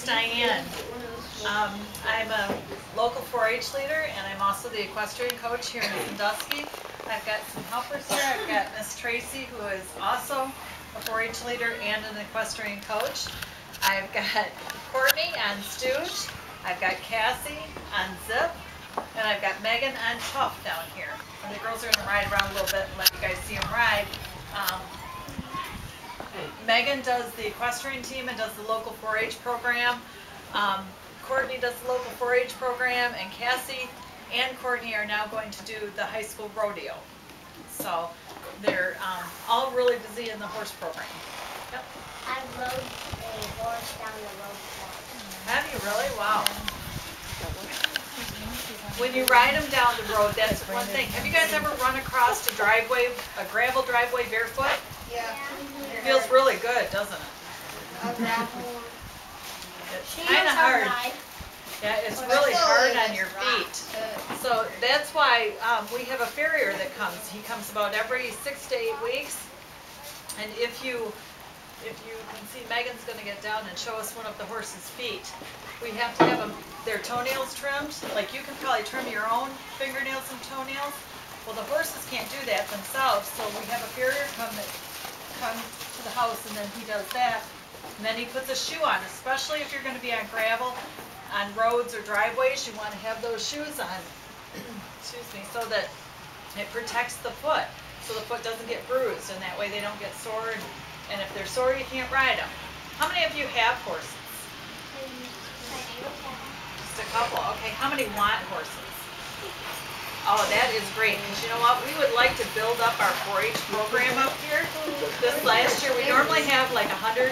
Diane. I'm a local 4-H leader, and I'm also the equestrian coach here in Sandusky. I've got some helpers here. I've got Miss Tracy, who is also a 4-H leader and an equestrian coach. I've got Courtney on Stooge. I've got Cassie on Zip. And I've got Megan on Tough down here. And the girls are going to ride around a little bit and let you guys see them ride. Megan does the equestrian team and does the local 4-H program. Courtney does the local 4-H program, and Cassie and Courtney are now going to do the high school rodeo. So they're all really busy in the horse program. Yep. I rode a horse down the road once. Have you really? Wow. When you ride them down the road, that's one thing. Have you guys ever run across a driveway, a gravel driveway barefoot? Yeah. It feels really good, doesn't it? A gravel. It's kind of hard. Yeah, it's really hard on your feet. So that's why we have a farrier that comes. He comes about every 6 to 8 weeks. And if you can see, Megan's going to get down and show us one of the horse's feet. We have to have their toenails trimmed. Like, you can probably trim your own fingernails and toenails. Well, the horses can't do that themselves, so we have a farrier come to the house, and then he does that. And then he puts a shoe on, especially if you're going to be on gravel, on roads or driveways. You want to have those shoes on, excuse me, so that it protects the foot, so the foot doesn't get bruised, and that way they don't get sore. And if they're sore, you can't ride them. How many of you have horses? Just a couple. Okay, how many want horses? Oh, that is great, because you know what? We would like to build up our 4-H program up here. This last year, we normally have like 100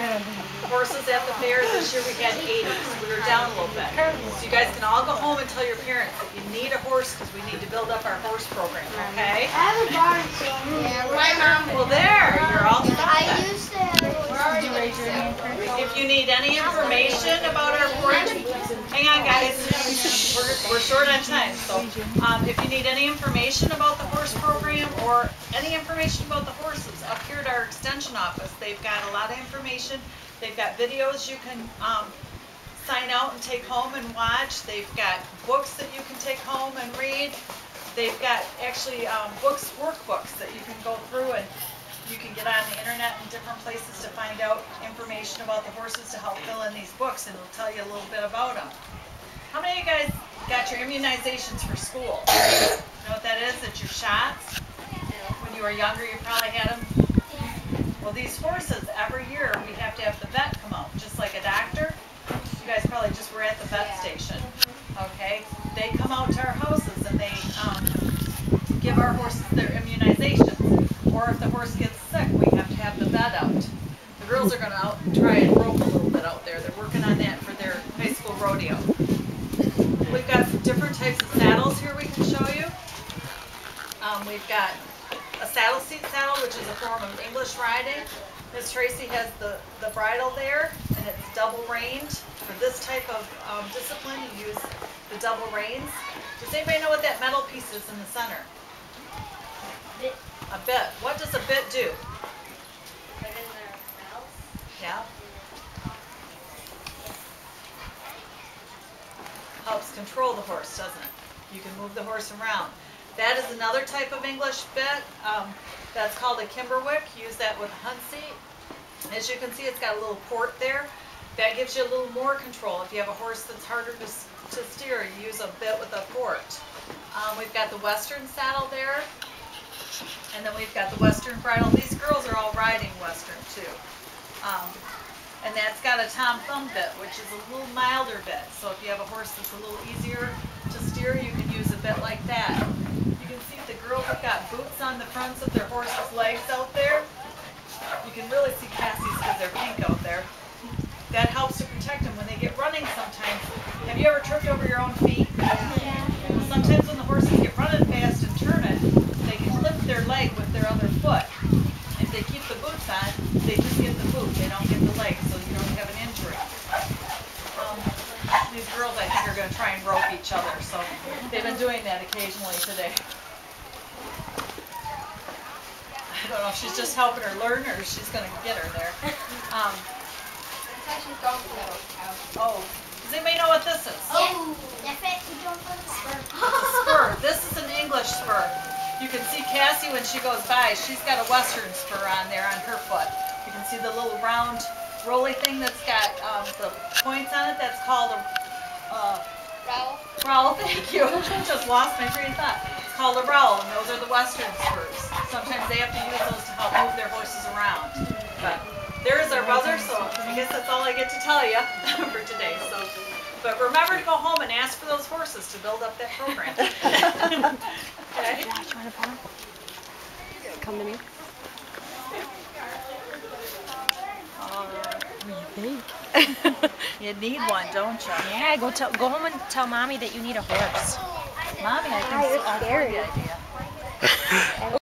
horses at the fair. This year we had 80, so we were down a little bit. So you guys can all go home and tell your parents that you need a horse, because we need to build up our horse program, okay? I have a barn, so yeah, my mom. Well, there, you're all set. I used to have a barn. If you need any information about our 4-H, hang on guys, we're short on time. So if you need any information about the horse program or any information about the horses, up here at our extension office, they've got a lot of information. They've got videos you can sign out and take home and watch. They've got books that you can take home and read. They've got actually workbooks that you can go through, and you can get on the internet and different places to find out information about the horses to help fill in these books, and it'll tell you a little bit about them. How many of you guys got your immunizations for school? You know what that is? It's your shots. When you were younger, you probably had them. Well, these horses, every year, we have to have the vet come out, just like a doctor. You guys probably just were at the vet station. Okay? They come out to our houses and they give our horses their immunizations. Or if the horse gets sick, we have to have the vet out. The girls are going to out and try and rope a little bit out there. They're working on that for their high school rodeo. We've got some different types of saddles here we can show you. We've got a saddle seat saddle, which is a form of English riding. Miss Tracy has the bridle there, and it's double reined. For this type of discipline, you use the double reins. Does anybody know what that metal piece is in the center? Bit. A bit. What does a bit do? Put in their mouth. Yeah. Helps control the horse, doesn't it? You can move the horse around. That is another type of English bit. That's called a kimberwick. Use that with a hunt seat. As you can see, it's got a little port there. That gives you a little more control. If you have a horse that's harder to steer, you use a bit with a port. We've got the Western saddle there. And then we've got the Western bridle. These girls are all riding Western too. And that's got a Tom Thumb bit, which is a little milder bit. So if you have a horse that's a little easier to steer, you can use a bit like that. You can see the girls have got boots on the fronts of their horses' legs out there. You can really see Cassie's because they're pink out there. That helps to protect them when they get running sometimes. Have you ever tripped over your own feet? Yeah. Well, sometimes when the horses get running fast and turning, they can lift their leg with their other foot. If they keep the boots on, they just get the boot. They don't get the leg, so you don't have an injury. These girls, I think, are going to try and rope each other, so they've been doing that occasionally today. I don't know if she's just helping her learn or she's going to get her there. Oh, does anybody know what this is? Oh, that's it. We don't put that. Spur. This is an English spur. You can see Cassie when she goes by. She's got a Western spur on there on her foot. You can see the little round rolly thing that's got the points on it. That's called a Rowel. rowel. Thank you. Just lost my train of thought. It's called a rowel, and those are the Western spurs. Sometimes they have to use those to help move their horses around. But there is our buzzer, so I guess that's all I get to tell you for today. So, but remember to go home and ask for those horses to build up that program. Okay. Come to me. What do you think? You need one, don't you? Yeah, go home and tell mommy that you need a horse. Mommy, I think it's a good idea.